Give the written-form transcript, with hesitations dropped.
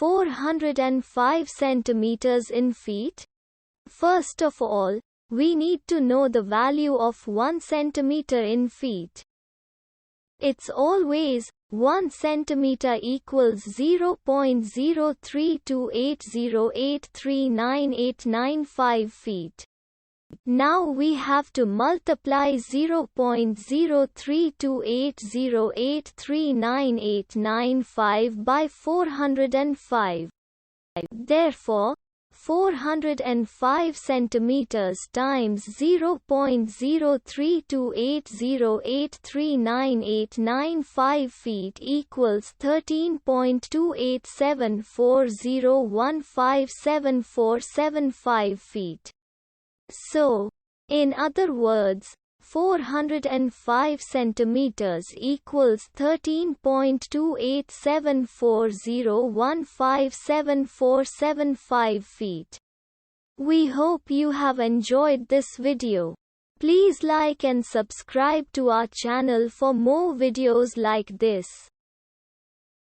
405 centimeters in feet? First of all, we need to know the value of 1 centimeter in feet. It's always 1 centimeter equals 0.03280839895 feet. Now we have to multiply 0.03280839895 by 405. Therefore, 405 centimeters times 0.03280839895 feet equals 13.287401574745 feet. So, in other words, 405 centimeters equals 13.287401574745 feet. We hope you have enjoyed this video. Please like and subscribe to our channel for more videos like this.